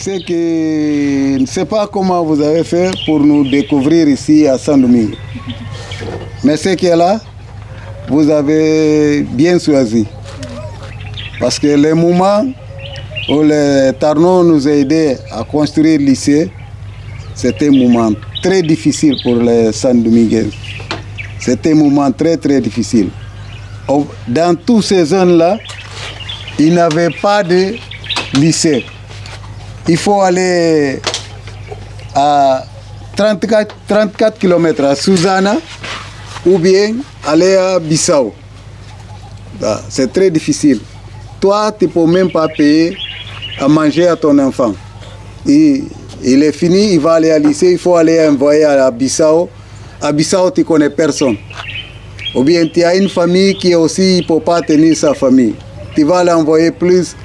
c'est que je ne sais pas comment vous avez fait pour nous découvrir ici à Saint-Domingue. Mais ce qui est là, vous avez bien choisi. Parce que les moments où les Tarnos nous a aidés à construire le lycée, c'était un moment très difficile pour les Saint-Dominguais. C'était un moment très très difficile. Dans toutes ces zones-là, il n'y avait pas de lycée. Il faut aller à 34 km à Susanna ou bien aller à Bissau. C'est très difficile. Toi, tu ne peux même pas payer à manger à ton enfant. Il est fini, il va aller à lycée, il faut aller envoyer à Bissau. À Bissau, tu ne connais personne. Ou bien tu as une famille qui aussi ne peut pas tenir sa famille. Tu vas l'envoyer plus,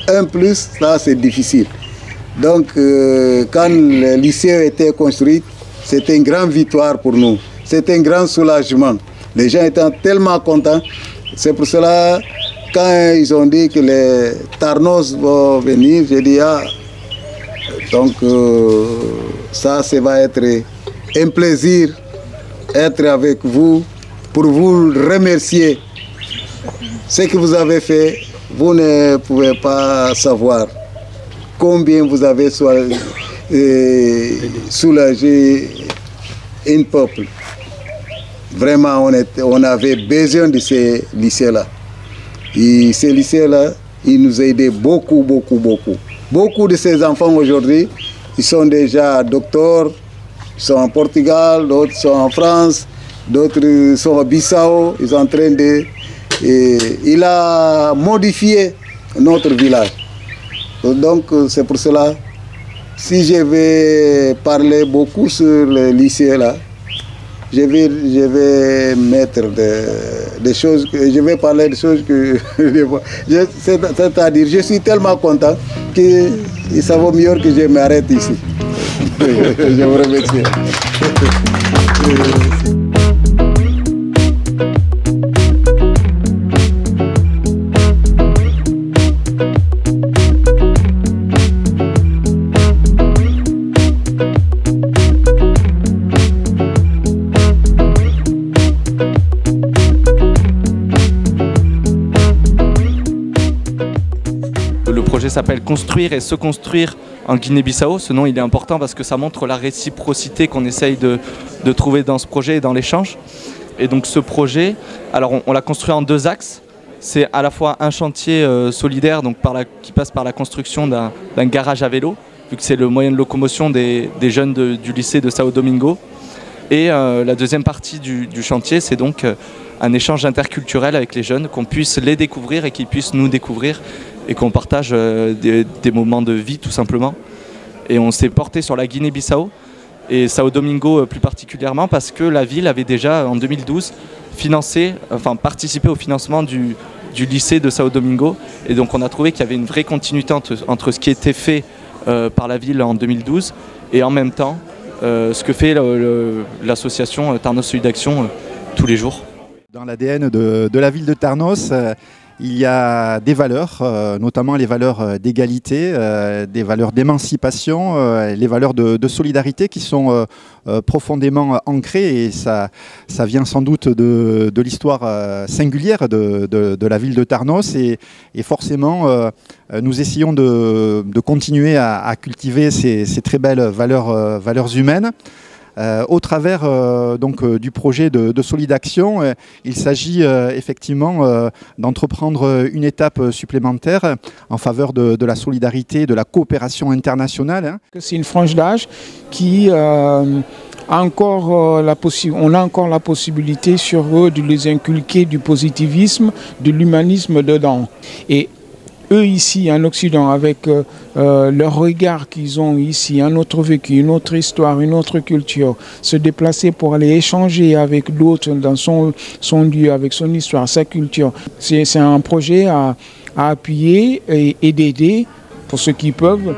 ça c'est difficile. Donc, quand le lycée a été construit, c'était une grande victoire pour nous. C'était un grand soulagement. Les gens étaient tellement contents. C'est pour cela, quand ils ont dit que les Tarnos vont venir, j'ai dit, ah, donc ça va être un plaisir d'être avec vous pour vous remercier. Ce que vous avez fait, vous ne pouvez pas savoir combien vous avez soulagé un peuple. Vraiment, on avait besoin de ces lycées-là. Et ces lycées-là, ils nous aidaient beaucoup, beaucoup, beaucoup. Beaucoup de ces enfants aujourd'hui, ils sont déjà docteurs, ils sont en Portugal, d'autres sont en France, d'autres sont à Bissau, ils sont en train de... il a modifié notre village. Donc c'est pour cela, si je vais parler beaucoup sur le lycée là, je vais mettre des choses, je vais parler de choses que... C'est-à-dire, je suis tellement content que ça vaut mieux que je m'arrête ici. Je vous remercie. Le projet s'appelle Construire et se construire en Guinée-Bissau. Ce nom il est important parce que ça montre la réciprocité qu'on essaye de trouver dans ce projet et dans l'échange. Et donc ce projet, alors on l'a construit en deux axes. C'est à la fois un chantier solidaire donc qui passe par la construction d'un garage à vélo, vu que c'est le moyen de locomotion des jeunes du lycée de Sao Domingo. Et la deuxième partie du chantier, c'est donc un échange interculturel avec les jeunes, qu'on puisse les découvrir et qu'ils puissent nous découvrir et qu'on partage des moments de vie tout simplement. Et on s'est porté sur la Guinée-Bissau et Sao Domingo plus particulièrement parce que la ville avait déjà en 2012 participé au financement du lycée de Sao Domingo. Et donc on a trouvé qu'il y avait une vraie continuité entre ce qui était fait par la ville en 2012 et en même temps ce que fait l'association Tarnos Solidaction tous les jours. Dans l'ADN de la ville de Tarnos, il y a des valeurs, notamment les valeurs d'égalité, des valeurs d'émancipation, les valeurs de solidarité qui sont profondément ancrées et ça vient sans doute de l'histoire singulière de la ville de Tarnos et forcément nous essayons de continuer à cultiver ces très belles valeurs humaines. Au travers du projet de Solidaction, il s'agit effectivement d'entreprendre une étape supplémentaire en faveur de la solidarité, de la coopération internationale. C'est une frange d'âge qui on a encore la possibilité sur eux de les inculquer du positivisme, de l'humanisme dedans. Et eux ici en Occident, avec leur regard qu'ils ont ici, un autre vécu, une autre histoire, une autre culture, se déplacer pour aller échanger avec l'autre dans son lieu, avec son histoire, sa culture. C'est un projet à appuyer et d'aider pour ceux qui peuvent.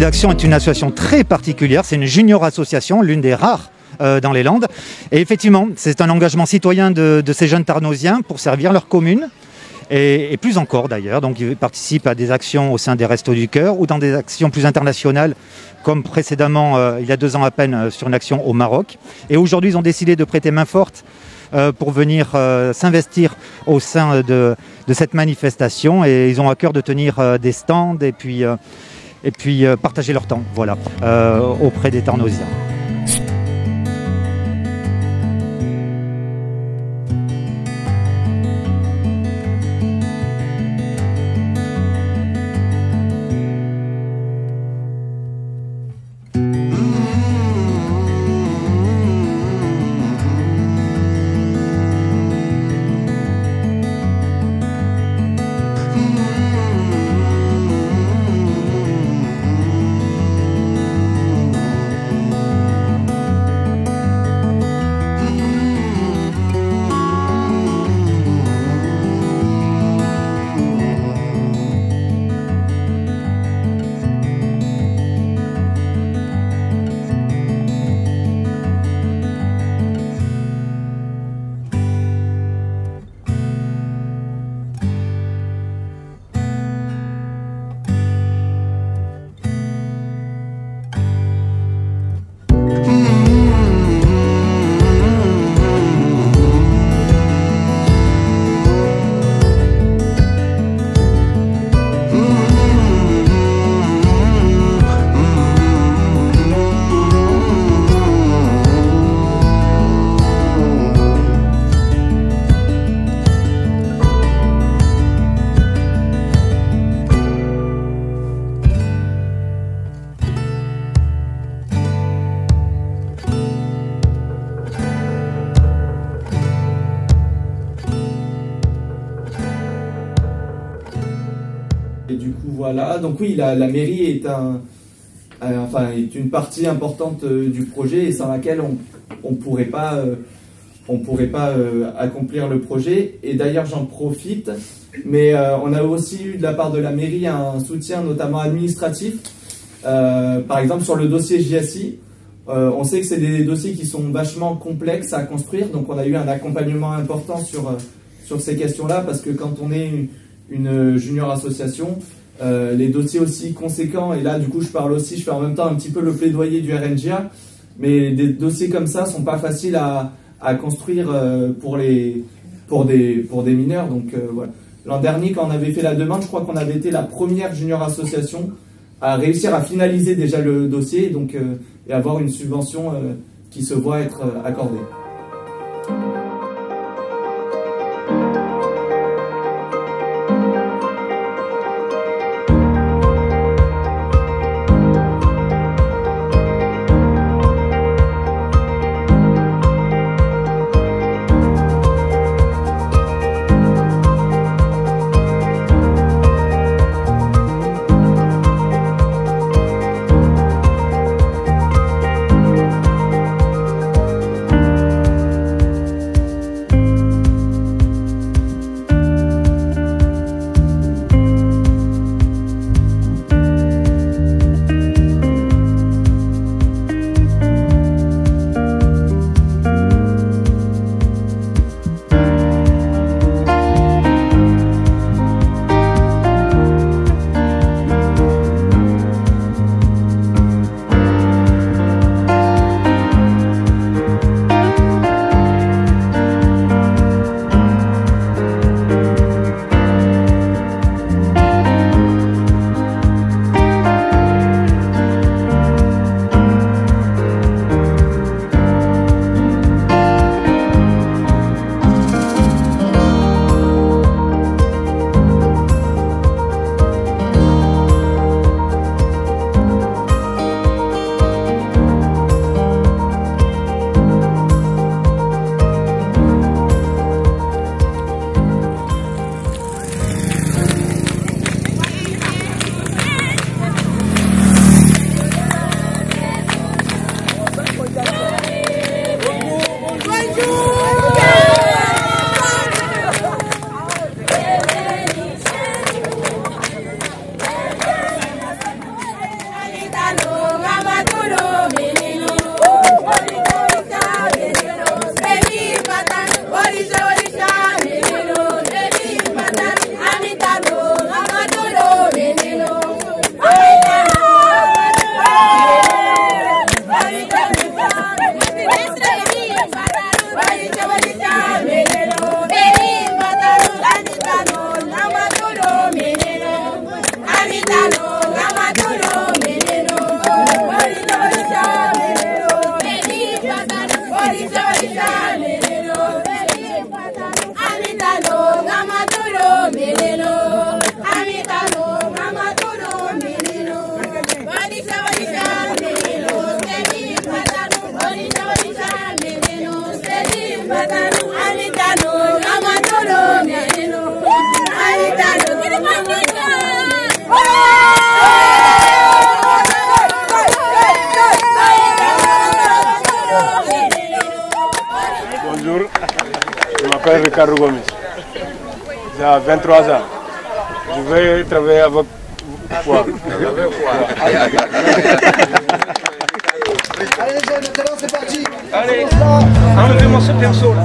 Action est une association très particulière, c'est une junior association, l'une des rares dans les Landes. Et effectivement, c'est un engagement citoyen de ces jeunes Tarnosiens pour servir leur commune. Et plus encore d'ailleurs, donc ils participent à des actions au sein des Restos du Cœur ou dans des actions plus internationales, comme précédemment, il y a 2 ans à peine, sur une action au Maroc. Et aujourd'hui, ils ont décidé de prêter main forte pour venir s'investir au sein de cette manifestation. Et ils ont à cœur de tenir des stands et puis partager leur temps, voilà, auprès des Tarnosiens. Voilà, donc oui, la mairie est est une partie importante du projet et sans laquelle on pourrait pas accomplir le projet. Et d'ailleurs, j'en profite, mais on a aussi eu de la part de la mairie un soutien notamment administratif. Par exemple, sur le dossier JSI, on sait que c'est des dossiers qui sont vachement complexes à construire, donc on a eu un accompagnement important sur ces questions-là, parce que quand on est une junior association, les dossiers aussi conséquents, et là du coup je fais en même temps un petit peu le plaidoyer du RNGA, mais des dossiers comme ça sont pas faciles à construire pour des mineurs. Donc voilà. L'an dernier, quand on avait fait la demande, je crois qu'on avait été la première junior association à réussir à finaliser déjà le dossier, donc, et avoir une subvention qui se voit être accordée. Bonjour, je m'appelle Ricardo Gomes. J'ai 23 ans. Je vais travailler avec quoi? Allez les jeunes, maintenant c'est parti. Allez, enlevez-moi ce perso là.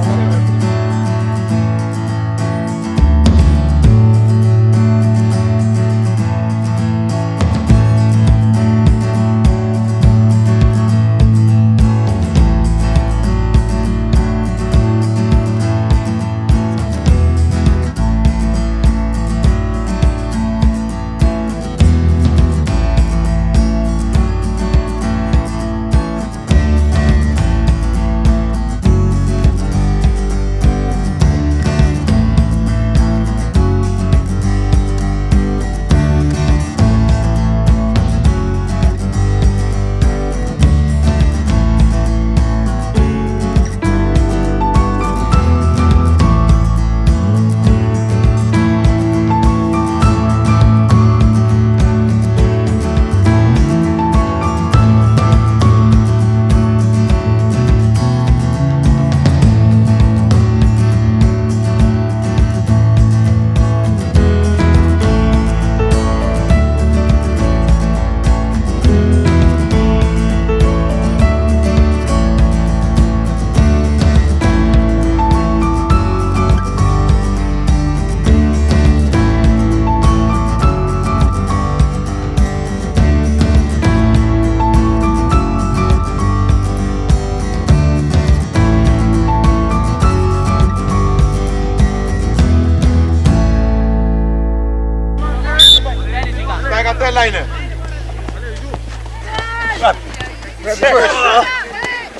Lijnen.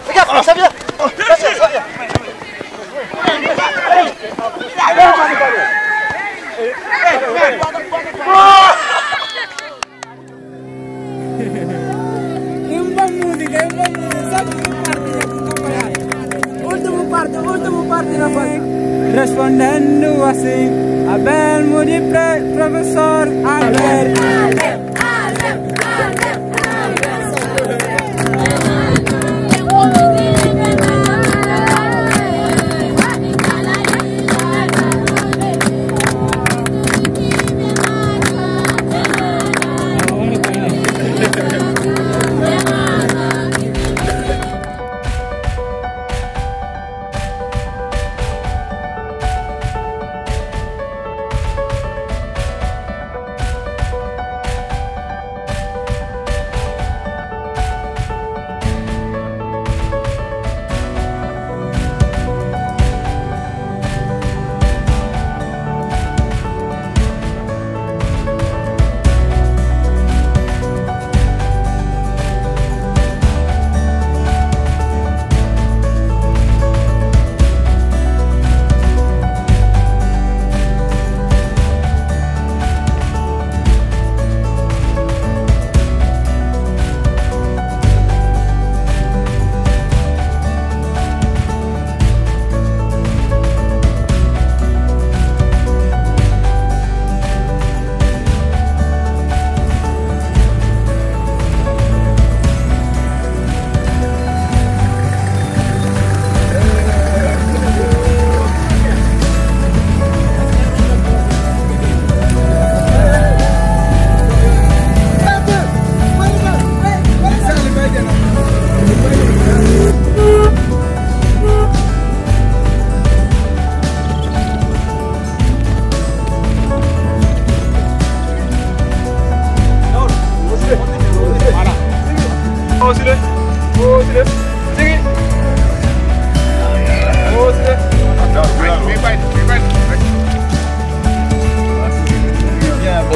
Regarde, ça vient. Ça vient. Último parte na fase. Respondendo assim, Abel Moody, professor Albert.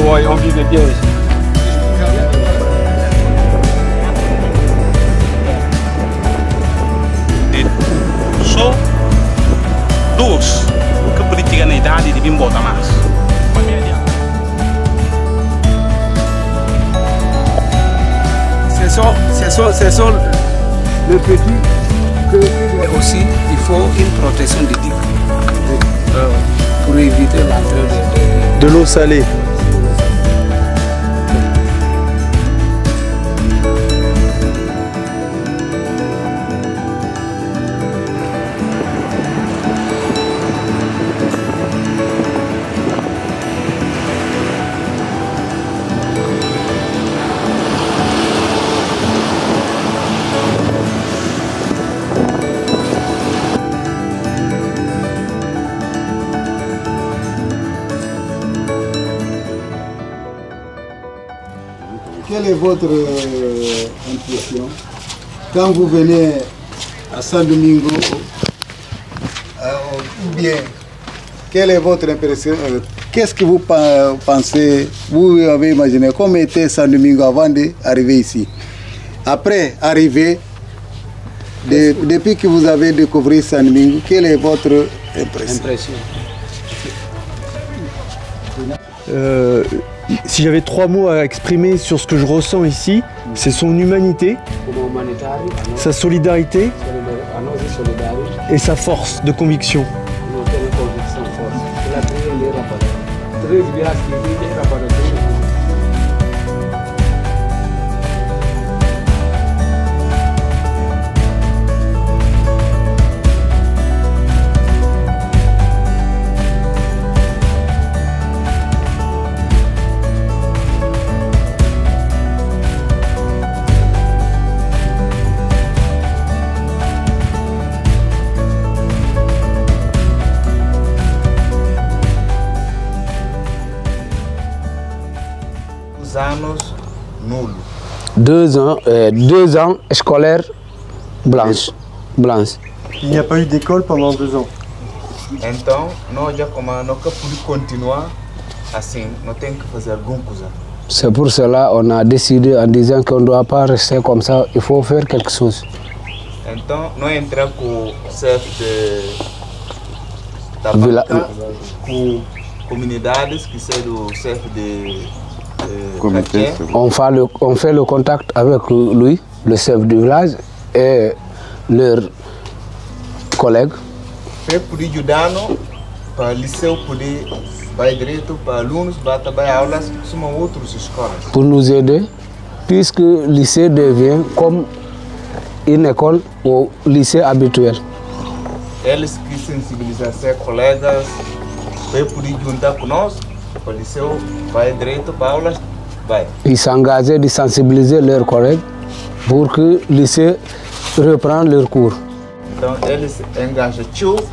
Ouais, on vivait bien ici. Só duas que política na idade de bem botar mais. C'est ça le petit Mais aussi, il faut une protection des digues pour éviter l'entrée de l'eau salée. Quelle est votre impression quand vous venez à San Domingo ou bien quelle est votre impression? Qu'est-ce que vous pensez, vous avez imaginé comment était San Domingo avant d'arriver ici? Après arriver, depuis que vous avez découvert San Domingo, quelle est votre impression? Si j'avais 3 mots à exprimer sur ce que je ressens ici, c'est son humanité, sa solidarité et sa force de conviction. Nulo. 2 ans scolaires blanches. Il n'y a pas eu d'école pendant 2 ans. Então, nós já podemos continuar assim, não tem que fazer alguma coisa. C'est pour cela qu'on a décidé en disant qu'on ne doit pas rester comme ça, il faut faire quelque chose. Então, nós entramos com o chefe da banca, com comunidades, que são do chefe de comité. On fait le contact avec lui, le chef du village, et leurs collègues. Pour ajudar-nos, para o liceu poder vai direito para alunos, para trabalhar aulas em outras escolas. Pour nous aider, puisque le lycée devient comme une école au lycée habituel. Eles que sensibilizam seus colegas, para poder juntar conosco, para o liceu vai direito para aulas, vai. Ils s'engageaient de sensibiliser leurs collègues pour que le lycée reprenne leurs cours. Então eles engajam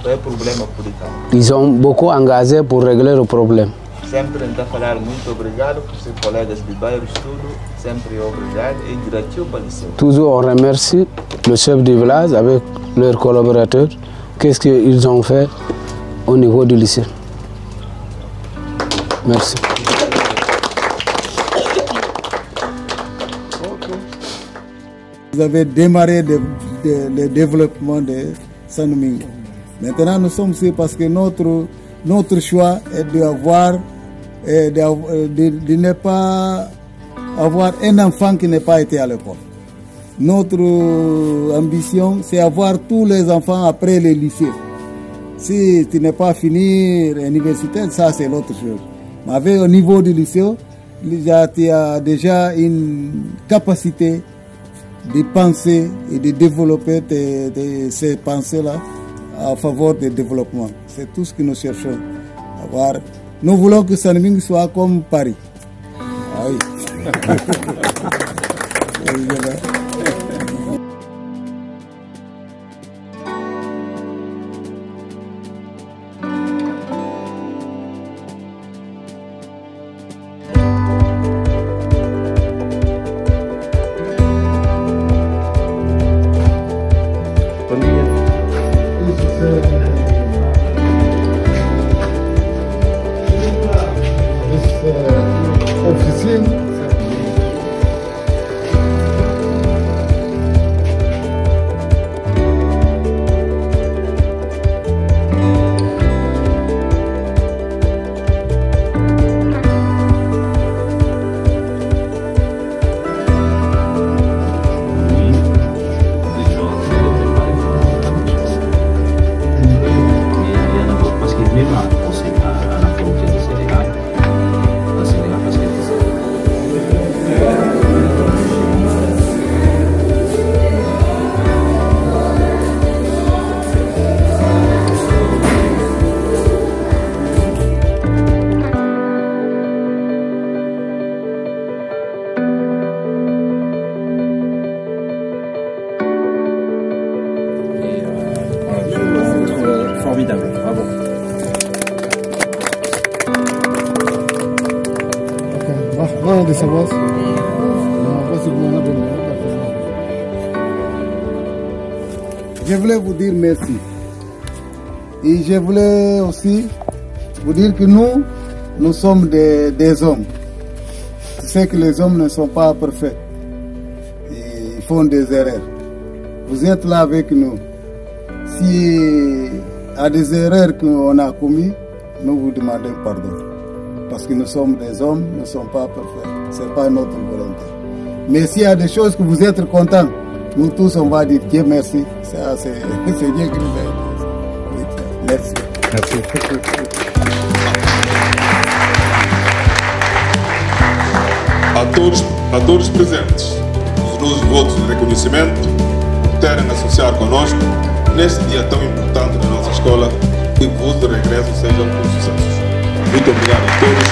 para o problema político. Ils ont beaucoup engagé pour régler le problème. Sempre a falar muito obrigado por seus colegas de bairros tudo, sempre obrigado e gratidão para o liceu. Toujours on remercie le chef du village avec leurs collaborateurs. Qu'est-ce qu'ils ont fait au niveau du lycée. Merci. Vous avez démarré le développement de San Domingo. Maintenant, nous sommes ici parce que notre choix est de ne pas avoir un enfant qui n'est pas été à l'école. Notre ambition, c'est avoir tous les enfants après le lycée. Si tu n'es pas fini l'université, ça c'est l'autre chose. Mais au niveau du lycée, tu as déjà une capacité de penser et de développer ces pensées-là en faveur du développement. C'est tout ce que nous cherchons à voir. Nous voulons que San Domingo soit comme Paris. Ah oui. formidable. Bravo. Je voulais vous dire merci. Et je voulais aussi vous dire que nous sommes des hommes. Je sais que les hommes ne sont pas parfaits. Ils font des erreurs. Vous êtes là avec nous. S'il y a des erreurs qu'on a commises, nous vous demandons pardon. Parce que nous sommes des hommes, nous ne sommes pas parfaits. Ce n'est pas notre volonté. Mais s'il y a des choses que vous êtes contents, nous tous on va dire Dieu merci. C'est Dieu qui nous aide. Merci. Merci. A todos presentes, os nossos votos de reconhecimento por terem associado conosco neste dia tão importante da nossa escola e que o vosso regresso seja um sucesso. Muito obrigado a todos.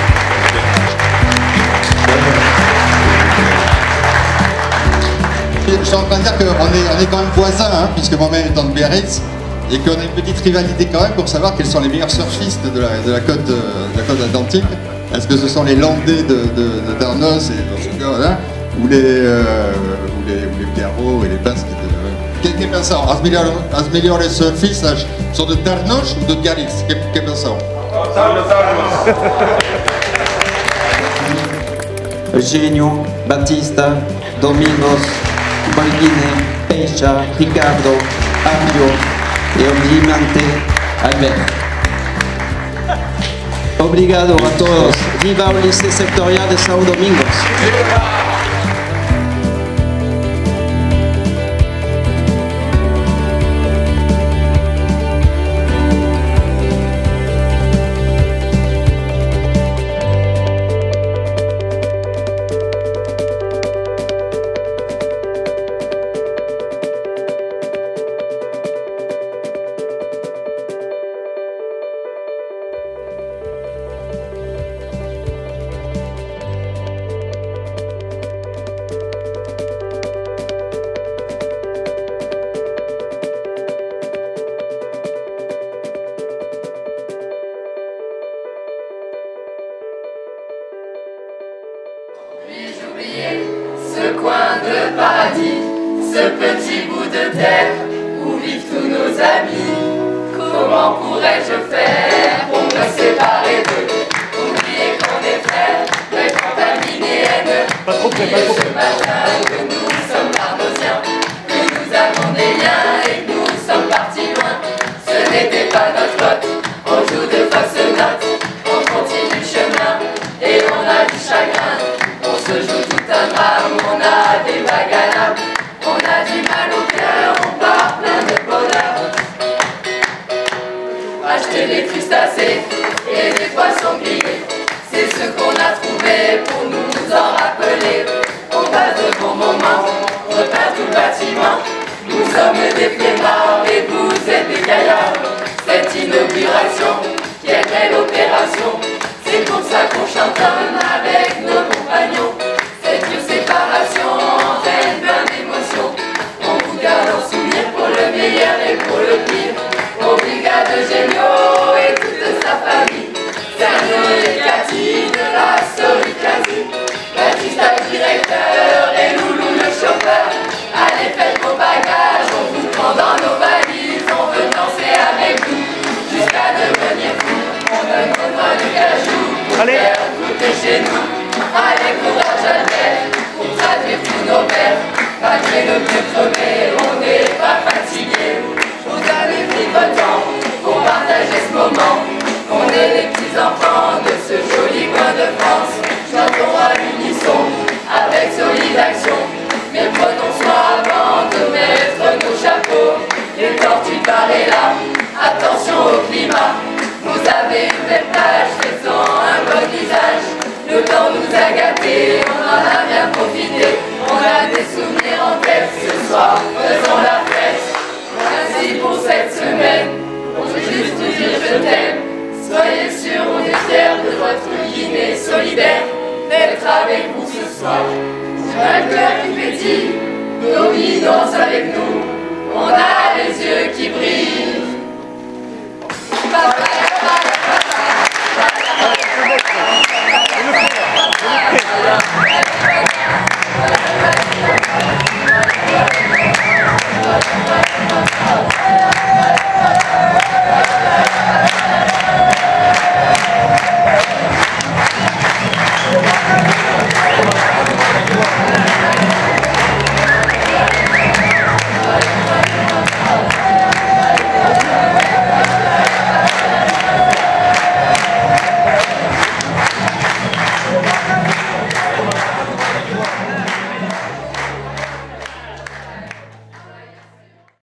Je suis en train de dire qu'on est quand même voisins, hein, puisque moi-même étant de Biarritz, et qu'on a une petite rivalité quand même pour savoir quels sont les meilleurs surfistes de la côte atlantique. Est-ce que ce sont les Landais de Darnos et de voilà, ou les Pierrots et les Basques de... ¿Qué pensamos? ¿Has mejor los surfistas son de Darnos ou de Biarritz? ¿Qué pensamos? Eugenio, Batista, Domingos, Balbine, Peixa, Ricardo, Abio e obviamente Albert. Obrigado a todos. Viva o Liceu Sectorial de São Domingos. Ce coin de paradis, ce petit bout de terre où vivent tous nos amis. Comment pourrais-je faire pour me séparer d'eux? Oublier qu'on est frères, mais contaminés haineux. Oublier ce matin que nous sommes Darnosiens, que nous avons des liens et que nous sommes partis loin. Ce n'était pas notre faute, on joue de fausses notes, on continue le chemin et on a du chagrin. On se joue tout un drame, on a des vagues à l'âme, on a du mal au cœur, on part plein de bonheur. Acheter des crustacés et des poissons grillés, c'est ce qu'on a trouvé pour nous en rappeler. On passe de bons moments, on repeint tout le bâtiment. Nous sommes des flemmards et vous êtes des gaillards. Cette inauguration, quelle belle opération. C'est pour ça qu'on chantonne avec nos compagnons. Cette dure séparation entraîne plein d'émotions. On vous garde en souvenir pour le meilleur et pour le pire. Obrigado Eugenio et toute sa famille. Sergio et Cathy de la Soricasi. Batista le directeur et Loulou le chauffeur. Allez faites vos bagages, on vous prend dans nos valises. On veut danser avec vous jusqu'à devenir fou. On veut notre du cajou pour faire goûter chez nous. Allez courage Albert pour traduire tous nos vers. Malgré le pied crevé, on n'est pas fatigué. Vous avez pris votre temps pour partager ce moment. On est les petits enfants de ce joli coin de France. Chantons à l'unisson avec solide action. Mais prenons soin avant de mettre nos chapeaux. Les tortues paraient là, attention au climat. Vous avez une belle plage, faisons un bon visage. Le temps nous a gâtés, on en a bien profité. On a des souvenirs en tête, ce soir faisons la fête. Merci pour cette semaine, on veut juste vous dire je t'aime. Soyez sûrs, on est fiers de votre Guinée solidaire, d'être avec vous ce soir. Un cœur qui pétille, nos vies dansent avec nous. On a les yeux qui brillent.